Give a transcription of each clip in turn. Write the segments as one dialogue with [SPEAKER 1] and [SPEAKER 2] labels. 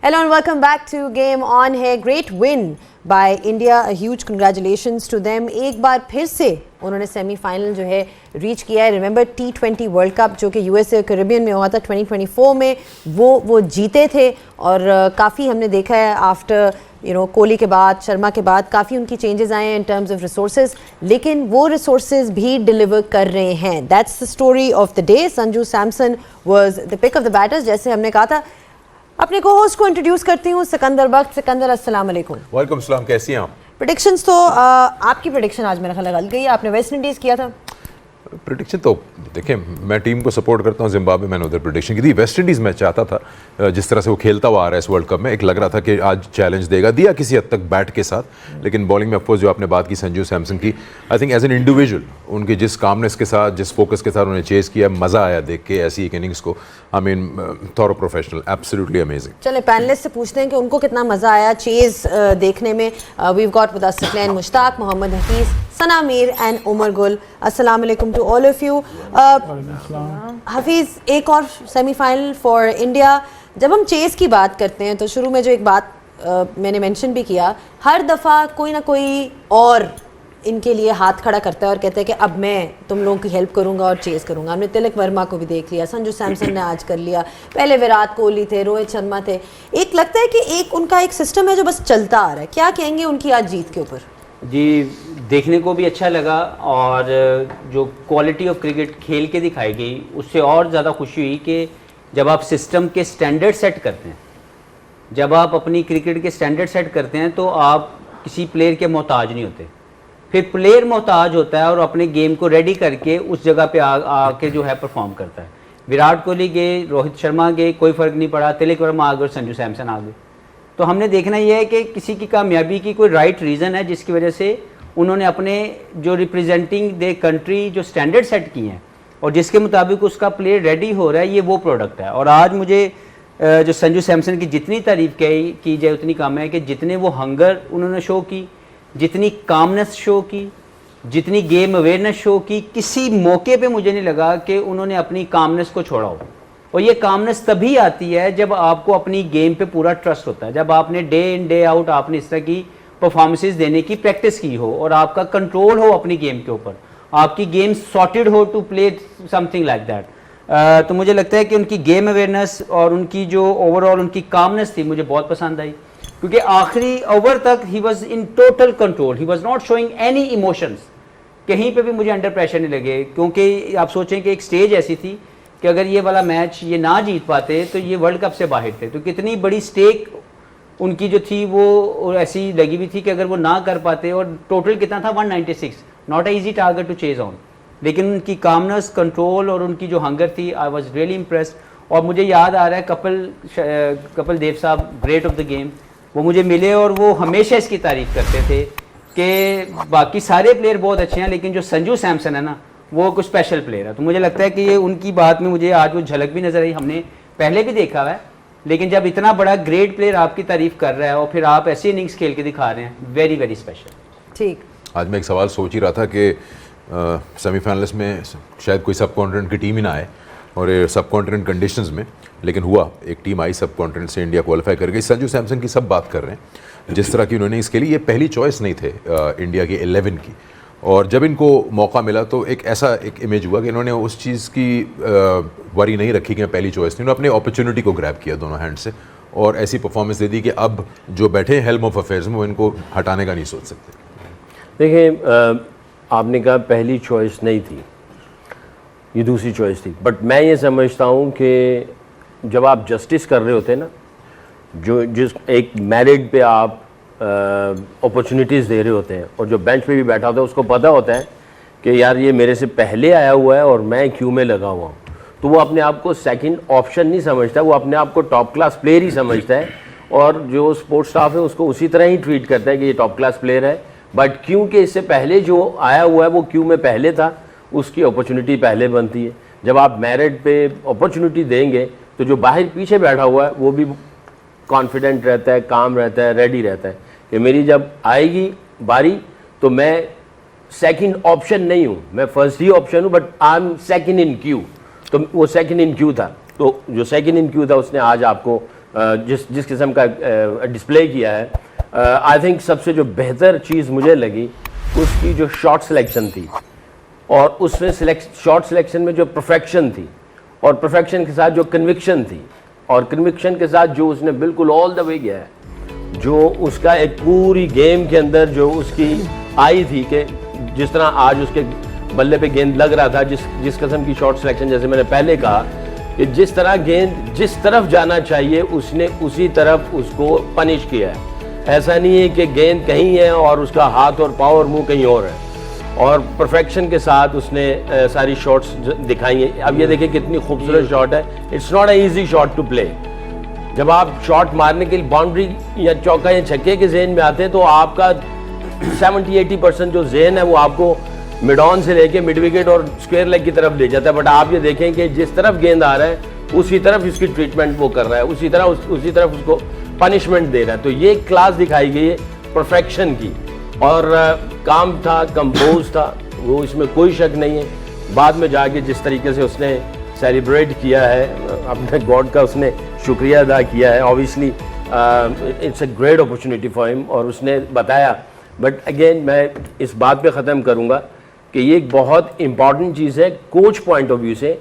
[SPEAKER 1] Hello and welcome back to Game On है. Great win by India. A huge congratulations to them. एक बार फिर से उन्होंने semifinal जो है रीच किया है. रिमेंबर T20 वर्ल्ड कप जो कि यूएसए कैरिबियन में हुआ था 2024 में, वो जीते थे. और काफ़ी हमने देखा है आफ्टर कोहली के बाद, शर्मा के बाद काफ़ी उनकी चेंजेस आए हैं इन टर्म्स ऑफ रिसोर्सेज, लेकिन वो रिसोर्सेज भी डिलीवर कर रहे हैं. That's the story of the day. Sanju Samson was the pick of the batters. जैसे हमने कहा था, अपने को होस्ट को इंट्रोड्यूस करती हूँ, सिकंदर बख्त. सिकंदर, अस्सलाम वालेकुम.
[SPEAKER 2] वालेकुम सलाम, कैसी हैं आप?
[SPEAKER 1] प्रेडिक्शंस तो आपकी प्रेडिक्शन आज मेरा ख्याल गलत गई. आपने वेस्ट इंडीज़ किया था.
[SPEAKER 2] प्रेडिक्शन तो देखें, मैं टीम को सपोर्ट करता हूँ. जिम्बाब्वे मैंने उधर प्रेडिक्शन की थी. वेस्ट इंडीज़ मैं चाहता था, जिस तरह से वो खेलता हुआ आ रहा है इस वर्ल्ड कप में, एक लग रहा था कि आज चैलेंज देगा, दिया किसी हद तक बैट के साथ. लेकिन बॉलिंग में ऑफकोर्स जो आपने बात की संजू सैमसन की, I think as an individual उनकी जिस कामनेस के साथ, जिस फोकस के साथ उन्होंने चेस किया, मज़ा आया देख के ऐसी एक इनिंग्स को. I mean thorough professional, absolutely amazing.
[SPEAKER 1] चले पैनलिस्ट से पूछते हैं कि उनको कितना मज़ा आया चेज देखने में. We've got with us Saqlain Mushtaq, Mohammad Hafeez, Sana Mir and Umar Gul. अस्सलाम वालेकुम to all of you. Hafeez, एक और सेमीफाइनल फॉर इंडिया. जब हम चेस की बात करते हैं तो शुरू में जो एक बात मैंने मेंशन भी किया, हर दफ़ा कोई ना कोई और इनके लिए हाथ खड़ा करता है और कहता है कि अब मैं तुम लोगों की हेल्प करूंगा और चेस करूंगा. हमने तिलक वर्मा को भी देख लिया, संजू सैमसन ने आज कर लिया, पहले विराट कोहली थे, रोहित शर्मा थे. एक लगता है कि एक उनका एक सिस्टम है जो बस चलता आ रहा है. क्या कहेंगे उनकी आज जीत के ऊपर?
[SPEAKER 3] जी, देखने को भी अच्छा लगा और जो क्वालिटी ऑफ क्रिकेट खेल के दिखाई गई, उससे और ज़्यादा खुशी हुई कि जब आप सिस्टम के स्टैंडर्ड सेट करते हैं, जब आप अपनी क्रिकेट के स्टैंडर्ड सेट करते हैं, तो आप किसी प्लेयर के मोहताज नहीं होते. फिर प्लेयर मोहताज होता है और अपने गेम को रेडी करके उस जगह पे आके जो है परफॉर्म करता है. विराट कोहली गए, रोहित शर्मा गए, कोई फ़र्क नहीं पड़ा, तिलक वर्मा आ गए और संजू सैमसन आ गए. तो हमने देखना यह है कि किसी की कामयाबी की कोई राइट रीज़न है जिसकी वजह से उन्होंने अपने जो रिप्रेजेंटिंग दे कंट्री जो स्टैंडर्ड सेट किए हैं और जिसके मुताबिक उसका प्लेयर रेडी हो रहा है, ये वो प्रोडक्ट है. और आज मुझे जो संजू सैमसन की जितनी तारीफ़ की जाए उतनी कम है कि जितने वो हंगर उन्होंने शो की, जितनी कामनेस शो की, जितनी गेम अवेयरनेस शो की, किसी मौके पे मुझे नहीं लगा कि उन्होंने अपनी कामनेस को छोड़ा हो. और ये कामनेस तभी आती है जब आपको अपनी गेम पे पूरा ट्रस्ट होता है, जब आपने डे इन डे आउट आपने इस तरह की परफॉर्मेंसेस देने की प्रैक्टिस की हो और आपका कंट्रोल हो अपनी गेम के ऊपर, आपकी गेम सॉर्टेड हो to play something like that. तो मुझे लगता है कि उनकी गेम अवेयरनेस और उनकी जो ओवरऑल उनकी कामनेस थी मुझे बहुत पसंद आई, क्योंकि आखिरी ओवर तक he was in total control. He was not showing any emotions. कहीं पे भी मुझे अंडर प्रेशर नहीं लगे, क्योंकि आप सोचें कि एक स्टेज ऐसी थी कि अगर ये वाला मैच ये ना जीत पाते तो ये वर्ल्ड कप से बाहर थे. तो कितनी बड़ी स्टेक उनकी जो थी वो ऐसी लगी हुई थी कि अगर वो ना कर पाते, और टोटल कितना था 196, not a easy target to chase on. लेकिन उनकी कामनेस, कंट्रोल और उनकी जो हंगर थी, आई वॉज रियली इम्प्रेस्ड. और मुझे याद आ रहा है कपिल देव साहब, ग्रेट ऑफ द गेम, वो मुझे मिले और वो हमेशा इसकी तारीफ़ करते थे कि बाकी सारे प्लेयर बहुत अच्छे हैं लेकिन जो संजू सैमसन है ना, वो कुछ स्पेशल प्लेयर है. तो मुझे लगता है कि ये उनकी बात में मुझे आज वो झलक भी नज़र आई. हमने पहले भी देखा हुआ है, लेकिन जब इतना बड़ा ग्रेट प्लेयर आपकी तारीफ़ कर रहा है और फिर आप ऐसी इनिंग्स खेल के दिखा रहे हैं, वेरी वेरी स्पेशल.
[SPEAKER 1] ठीक.
[SPEAKER 2] आज मैं एक सवाल सोच ही रहा था कि सेमीफाइनलिस्ट में शायद कोई सब कॉन्टिनेंट की टीम ही ना आए, और सब कॉन्टिनेंट कंडीशंस में, लेकिन हुआ, एक टीम आई सब कॉन्टिनेंट से, इंडिया क्वालिफाई कर गई. संजू सैमसन की सब बात कर रहे हैं जिस तरह की उन्होंने इसके लिए, ये पहली चॉइस नहीं थे इंडिया की 11 की. और जब इनको मौका मिला तो एक ऐसा एक इमेज हुआ कि इन्होंने उस चीज़ की वरी नहीं रखी कि मैं पहली चॉइस नहीं, उन्होंने अपनी अपॉर्चुनिटी को ग्रैब किया दोनों हैंड से और ऐसी परफॉर्मेंस दे दी कि अब जो बैठे हेल्म ऑफ अफेयर्स में वो इनको हटाने का नहीं सोच सकते.
[SPEAKER 4] देखिए, आपने कहा पहली चॉइस नहीं थी, ये दूसरी चॉइस थी. बट मैं ये समझता हूँ कि जब आप जस्टिस कर रहे होते हैं ना, जिस एक मेरिट पे आप अपॉर्चुनिटीज़ दे रहे होते हैं, और जो बेंच पे भी बैठा होता है उसको पता होता है कि यार ये मेरे से पहले आया हुआ है और मैं क्यू में लगा हुआ हूँ, तो वो अपने आप को सेकंड ऑप्शन नहीं समझता, वो अपने आप को टॉप क्लास प्लेयर ही समझता है. और जो स्पोर्ट्स स्टाफ है उसको उसी तरह ही ट्रीट करता है कि ये टॉप क्लास प्लेयर है. बट क्योंकि इससे पहले जो आया हुआ है वो क्यू में पहले था, उसकी अपॉर्चुनिटी पहले बनती है. जब आप मेरिट पे अपॉर्चुनिटी देंगे तो जो बाहर पीछे बैठा हुआ है वो भी कॉन्फिडेंट रहता है, काम रहता है, रेडी रहता है कि मेरी जब आएगी बारी तो मैं सेकंड ऑप्शन नहीं हूँ, मैं फर्स्ट ही ऑप्शन हूँ, but I am second in Q. तो वो सेकंड इन क्यू था, तो जो सेकंड इन क्यू था उसने आज आपको जिस किस्म का डिस्प्ले किया है, आई थिंक सबसे जो बेहतर चीज़ मुझे लगी उसकी जो शॉट सिलेक्शन थी, और उसमें शॉट सिलेक्शन में जो परफेक्शन थी, और परफेक्शन के साथ जो कन्विक्शन थी, और कन्विक्शन के साथ जो उसने बिल्कुल ऑल द वे गया है, जो उसका एक पूरी गेम के अंदर जो उसकी आई थी कि जिस तरह आज उसके बल्ले पे गेंद लग रहा था, जिस किस्म की शॉट सिलेक्शन, जैसे मैंने पहले कहा कि जिस तरह गेंद जिस तरफ जाना चाहिए उसने उसी तरफ उसको पनिश किया है। ऐसा नहीं है कि गेंद कहीं है और उसका हाथ और पाँव और मुंह कहीं और है, और परफेक्शन के साथ उसने सारी शॉट्स दिखाई हैं। अब ये देखिए कितनी खूबसूरत शॉट है, it's not a easy shot to play. जब आप शॉट मारने के लिए बाउंड्री या चौका या छक्के के जहन में आते हैं तो आपका 70-80% जो जहन है वो आपको मिड ऑन से लेके मिड विकेट और स्क्वायर लेग की तरफ ले जाता है, बट आप ये देखें कि जिस तरफ गेंद आ रहा है उसी तरफ इसकी ट्रीटमेंट वो कर रहा है, उसी तरफ उसको पनिशमेंट दे रहा है। तो ये क्लास दिखाई गई है परफेक्शन की, और काम था, कंपोज था, वो इसमें कोई शक नहीं है। बाद में जाके जिस तरीके से उसने सेलिब्रेट किया है, अपने गॉड का उसने शुक्रिया अदा किया है, obviously it's a great opportunity for him, और उसने बताया। बट अगेन मैं इस बात पे ख़त्म करूँगा कि ये एक बहुत इंपॉर्टेंट चीज़ है कोच पॉइंट ऑफ व्यू से।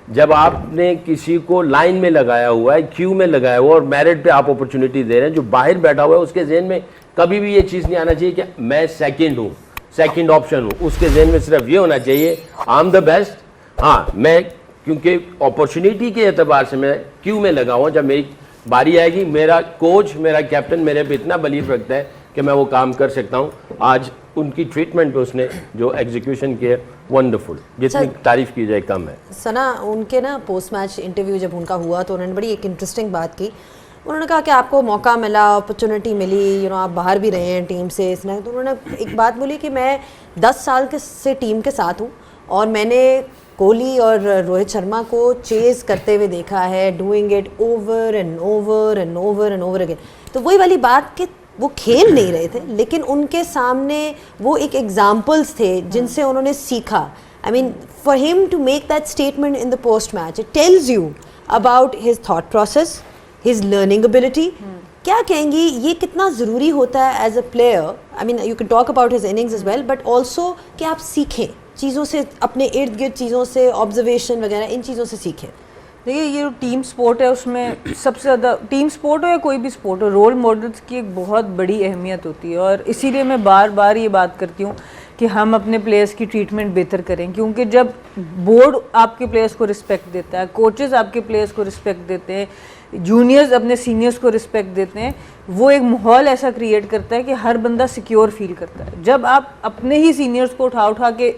[SPEAKER 4] जब आपने किसी को लाइन में लगाया हुआ है, क्यू में लगाया हुआ है, और मेरिट पे आप अपॉर्चुनिटी दे रहे हैं, जो बाहर बैठा हुआ है उसके जहन में कभी भी ये चीज़ नहीं आना चाहिए कि मैं सेकंड हूँ, सेकंड ऑप्शन हूँ। उसके जहन में सिर्फ ये होना चाहिए आई एम द बेस्ट। हाँ, मैं क्योंकि अपॉर्चुनिटी के एतबार से मैं क्यू में लगा हुआ, जब मेरी बारी आएगी मेरा कोच, मेरा कैप्टन मेरे पे इतना बिलीव रखता है कि मैं वो काम कर सकता हूँ। आज उनकी ट्रीटमेंट पे उसने जो एग्जीक्यूशन किया, वंडरफुल, जितनी तारीफ की जाए कम है।
[SPEAKER 1] सना, उनके ना पोस्ट मैच इंटरव्यू जब उनका हुआ तो उन्होंने बड़ी एक इंटरेस्टिंग बात की। उन्होंने कहा कि आपको मौका मिला, अपॉर्चुनिटी मिली, आप बाहर भी रहे हैं टीम से, इसने तो उन्होंने एक बात बोली कि मैं 10 साल से टीम के साथ हूँ और मैंने कोहली और रोहित शर्मा को चेज़ करते हुए देखा है, doing it over and over and over and over again. तो वही वाली बात कि वो खेल नहीं रहे थे, लेकिन उनके सामने वो एक एग्जाम्पल्स थे जिनसे उन्होंने सीखा। I mean, for him to make that statement in the post match, it tells you about his thought process, his learning ability. क्या कहेंगी, ये कितना ज़रूरी होता है as a player? I mean, you can talk about his innings as well, but also कि आप सीखें चीज़ों से, अपने इर्द गिर्द चीज़ों से, ऑब्जर्वेशन वगैरह, इन चीज़ों से सीखें।
[SPEAKER 5] देखिए, ये जो टीम स्पोर्ट है उसमें सबसे ज़्यादा, टीम स्पोर्ट हो या कोई भी स्पोर्ट हो, रोल मॉडल्स की एक बहुत बड़ी अहमियत होती है। और इसीलिए मैं बार बार ये बात करती हूँ कि हम अपने प्लेयर्स की ट्रीटमेंट बेहतर करें, क्योंकि जब बोर्ड आपके प्लेयर्स को रिस्पेक्ट देता है, कोचेज़ आपके प्लेयर्स को रिस्पेक्ट देते हैं, जूनियर्स अपने सीनियर्स को रिस्पेक्ट देते हैं, वो एक माहौल ऐसा क्रिएट करता है कि हर बंदा सिक्योर फील करता है। जब आप अपने ही सीनियर्स को उठा उठा के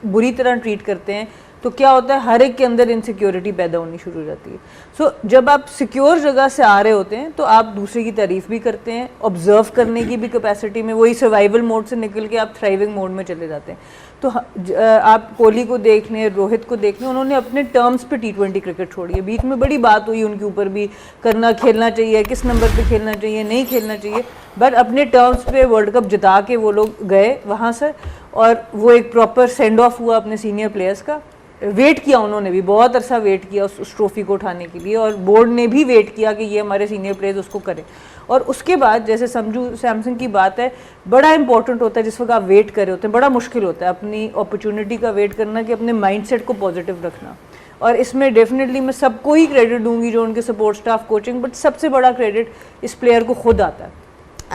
[SPEAKER 5] बुरी तरह ट्रीट करते हैं तो क्या होता है, हर एक के अंदर इनसिक्योरिटी पैदा होनी शुरू हो जाती है। सो जब आप सिक्योर जगह से आ रहे होते हैं तो आप दूसरे की तारीफ भी करते हैं, ऑब्जर्व करने की भी कैपेसिटी में, वही सर्वाइवल मोड से निकल के आप थ्राइविंग मोड में चले जाते हैं। तो आप कोहली को देख लें, रोहित को देख लें, उन्होंने अपने टर्म्स पे T20 क्रिकेट छोड़ी है। बीच में बड़ी बात हुई उनके ऊपर भी, खेलना चाहिए, किस नंबर पे खेलना चाहिए, नहीं खेलना चाहिए, बट अपने टर्म्स पे वर्ल्ड कप जिता के वो लोग गए वहाँ से, और वो एक प्रॉपर सेंड ऑफ हुआ अपने सीनियर प्लेयर्स का। वेट किया, उन्होंने भी बहुत अरसा वेट किया उस ट्रॉफी को उठाने के लिए, और बोर्ड ने भी वेट किया कि ये हमारे सीनियर प्लेयर्स उसको करें। और उसके बाद जैसे संजू सैमसन की बात है, बड़ा इंपॉर्टेंट होता है जिस वक्त आप वेट कर रहे होते हैं, बड़ा मुश्किल होता है अपनी अपॉर्चुनिटी का वेट करना, कि अपने माइंडसेट को पॉजिटिव रखना। और इसमें डेफिनेटली मैं सबको ही क्रेडिट दूंगी, जो उनके सपोर्ट स्टाफ, कोचिंग, बट सबसे बड़ा क्रेडिट इस प्लेयर को खुद आता है,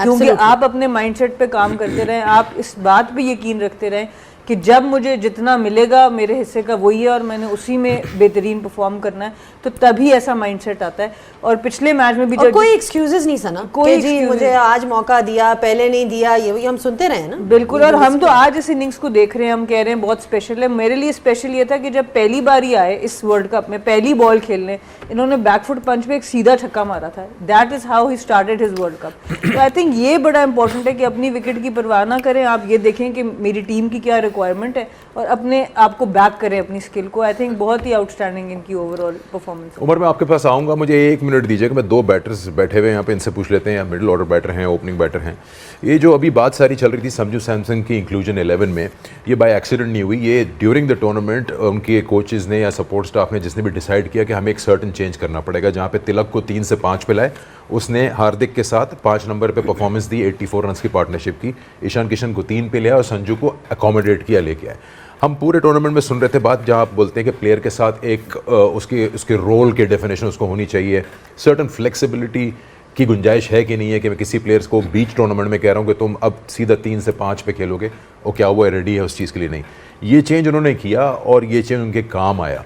[SPEAKER 5] क्योंकि आप अपने माइंडसेट पे काम करते रहें, आप इस बात पे यकीन रखते रहें कि जब मुझे जितना मिलेगा मेरे हिस्से का वही है और मैंने उसी में बेहतरीन परफॉर्म करना है, तो तभी ऐसा माइंडसेट आता है। और पिछले मैच में भी
[SPEAKER 1] और कोई एक्सक्यूजेस नहीं सना, कोई जी मुझे आज मौका दिया, पहले नहीं दिया, ये हम सुनते रहे ना।
[SPEAKER 5] बिल्कुल, और हम तो आज इस इनिंग्स को देख रहे हैं, हम कह रहे हैं बहुत स्पेशल है। मेरे लिए स्पेशल ये था कि जब पहली बार ही आए इस वर्ल्ड कप में, पहली बॉल खेलने, इन्होंने बैकफुट पंच पे एक सीधा छक्का मारा था। That is how he started his world cup. तो आई थिंक ये बड़ा इंपॉर्टेंट है कि अपनी विकेट की परवाह ना करें, आप ये देखें कि मेरी टीम की क्या रिक्वायरमेंट है और अपने आप को बैक करें अपनी स्किल को। आई थिंक बहुत ही आउटस्टैंडिंग इनकी ओवरऑल परफॉर्मेंस।
[SPEAKER 2] उमर, मैं आपके पास आऊँगा, मुझे 1 मिनट दीजिएगा, मैं 2 बैटर्स बैठे हुए हैं यहाँ पे, इनसे पूछ लेते हैं, या मिडिल ऑर्डर बैटर हैं, ओपनिंग बैटर हैं। ये जो अभी बात सारी चल रही थी संजू सैमसन की इंक्लूजन 11 में, ये बाय एक्सीडेंट नहीं हुई, ये ड्यूरिंग द टूर्नामेंट उनके कोचेज़ ने या सपोर्ट स्टाफ ने जिसने भी डिसाइड किया कि हमें एक सर्टन चेंज करना पड़ेगा। जहाँ पे तिलक को 3 से 5 पे लाए, उसने हार्दिक के साथ 5 नंबर पे परफॉर्मेंस दी, 84 रन की पार्टनरशिप की, ईशान किशन को 3 पे लिया और संजू को अकोमोडेट किया, लेके आए। हम पूरे टूर्नामेंट में सुन रहे थे बात जहाँ आप बोलते हैं कि प्लेयर के साथ एक उसके रोल के डेफिनेशन उसको होनी चाहिए, सर्टन फ्लेक्सिबिलिटी की गुंजाइश है कि नहीं है, कि मैं किसी प्लेयर्स को बीच टूर्नामेंट में कह रहा हूँ कि तुम अब सीधा 3 से 5 पे खेलोगे, और क्या वो रेडी है उस चीज़ के लिए? नहीं, ये चेंज उन्होंने किया और ये चेंज उनके काम आया।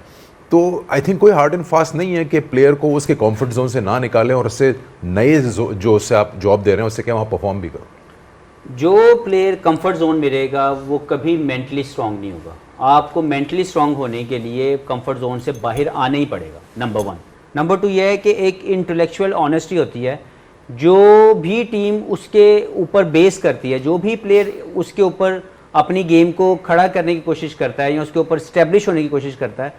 [SPEAKER 2] तो आई थिंक कोई हार्ड एंड फास्ट नहीं है कि प्लेयर को उसके कंफर्ट जोन से ना निकालें और उससे नए जो उससे आप जॉब दे रहे हैं उससे क्या वहाँ परफॉर्म भी करो।
[SPEAKER 3] जो प्लेयर कंफर्ट जोन में रहेगा वो कभी मेंटली स्ट्रांग नहीं होगा। आपको मेंटली स्ट्रांग होने के लिए कंफर्ट जोन से बाहर आना ही पड़ेगा, नंबर 1। नंबर 2 ये है कि एक इंटेलेक्चुअल ऑनेस्टी होती है, जो भी टीम उसके ऊपर बेस करती है, जो भी प्लेयर उसके ऊपर अपनी गेम को खड़ा करने की कोशिश करता है या उसके ऊपर स्टैब्लिश होने की कोशिश करता है,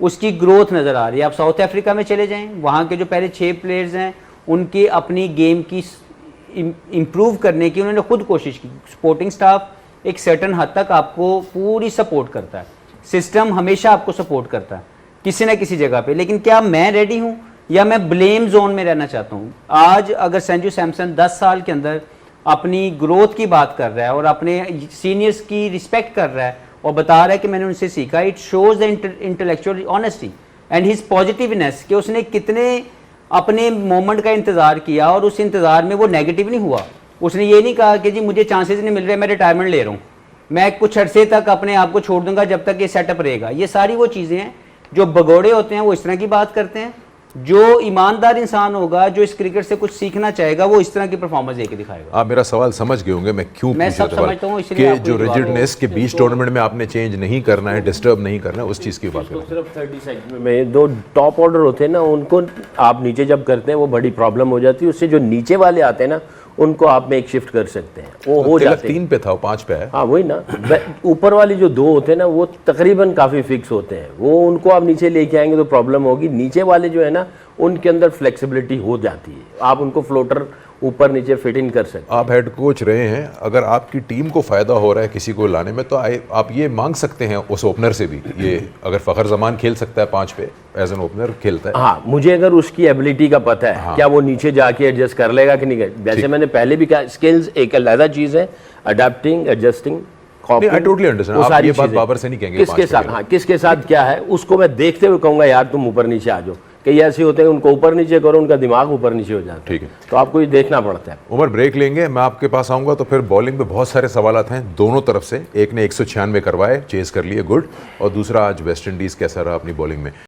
[SPEAKER 3] उसकी ग्रोथ नज़र आ रही है। आप साउथ अफ्रीका में चले जाएं, वहाँ के जो पहले 6 प्लेयर्स हैं उनकी अपनी गेम की इम्प्रूव करने की उन्होंने खुद कोशिश की। सपोर्टिंग स्टाफ एक सर्टन हद तक आपको पूरी सपोर्ट करता है, सिस्टम हमेशा आपको सपोर्ट करता है किसी ना किसी जगह पे, लेकिन क्या मैं रेडी हूँ या मैं ब्लेम जोन में रहना चाहता हूँ? आज अगर संजू सैमसन 10 साल के अंदर अपनी ग्रोथ की बात कर रहा है और अपने सीनियर्स की रिस्पेक्ट कर रहा है और बता रहा है कि मैंने उनसे सीखा, it shows the intellectual honesty and his positiveness, कि उसने कितने अपने मोमेंट का इंतज़ार किया और उस इंतज़ार में वो नेगेटिव नहीं हुआ। उसने ये नहीं कहा कि जी मुझे चांसेस नहीं मिल रहे, मैं रिटायरमेंट ले रहा हूँ, मैं कुछ अरसे तक अपने आप को छोड़ दूंगा जब तक ये सेटअप रहेगा। ये सारी वो चीज़ें हैं जो भगोड़े होते हैं, वो इस तरह की बात करते हैं। जो ईमानदार इंसान होगा, जो इस क्रिकेट से कुछ सीखना चाहेगा, वो इस तरह की परफॉर्मेंस लेके दिखाएगा।
[SPEAKER 2] आप मेरा सवाल समझ गए होंगे मैं क्यों
[SPEAKER 3] मैं
[SPEAKER 2] पूछ रहा
[SPEAKER 3] सब
[SPEAKER 2] था
[SPEAKER 3] समझता हूँ, इसलिए
[SPEAKER 2] कि
[SPEAKER 3] आपको
[SPEAKER 2] जो
[SPEAKER 3] ये जवाब
[SPEAKER 2] रिजिडनेस के बीच टूर्नामेंट में आपने चेंज नहीं करना है, डिस्टर्ब नहीं करना है, उस चीज़ की बात कर रहा हूँ।
[SPEAKER 4] सिर्फ 30 सेकंड में 2 टॉप ऑर्डर होते हैं ना, उनको आप नीचे जब करते हैं वो बड़ी प्रॉब्लम हो जाती है। उससे जो नीचे वाले आते हैं ना, उनको आप में एक शिफ्ट कर सकते हैं, वो हो जाते हैं।
[SPEAKER 2] 3 पे था, वो 5 पे है।
[SPEAKER 4] हाँ वही ना, ऊपर वाली जो 2 होते हैं ना वो तकरीबन काफ़ी फिक्स होते हैं, वो उनको आप नीचे लेके आएंगे तो प्रॉब्लम होगी। नीचे वाले जो है ना उनके अंदर फ्लेक्सिबिलिटी हो जाती है, आप उनको फ्लोटर ऊपर नीचे फिट इन कर सकते हैं।
[SPEAKER 2] आप हेड कोच रहे हैं, अगर आपकी टीम को फ़ायदा हो रहा है किसी को लाने में, तो आप ये मांग सकते हैं उस ओपनर से भी। ये अगर फ़खर जमान खेल सकता है 5 पे, एज एन ओपनर खेलता है।
[SPEAKER 4] हाँ, मुझे अगर उसकी एबिलिटी का पता है,
[SPEAKER 2] हाँ।
[SPEAKER 4] क्या वो नीचे जाके एडजस्ट कर लेगा कि नहीं। जैसे मैंने पहले भी कहा, स्किल्स एक अलग चीज़ है, adapting, adjusting,
[SPEAKER 2] I totally understand. आप ये बात बाबर से नहीं कहेंगे
[SPEAKER 4] किसके साथ, हाँ किसके साथ क्या है, उसको मैं देखते हुए कहूँगा यार तुम ऊपर नीचे आ जाओ। कई ऐसे होते हैं उनको ऊपर नीचे करो, उनका दिमाग ऊपर नीचे हो जाता है।
[SPEAKER 2] ठीक है,
[SPEAKER 4] तो आपको ये देखना पड़ता है।
[SPEAKER 2] उमर ब्रेक लेंगे, मैं आपके पास आऊँगा तो फिर बॉलिंग पे बहुत सारे सवालात हैं दोनों तरफ से। एक ने 196 करवाए, चेस कर लिए, गुड, और दूसरा आज वेस्ट इंडीज़ कैसा रहा अपनी बॉलिंग में।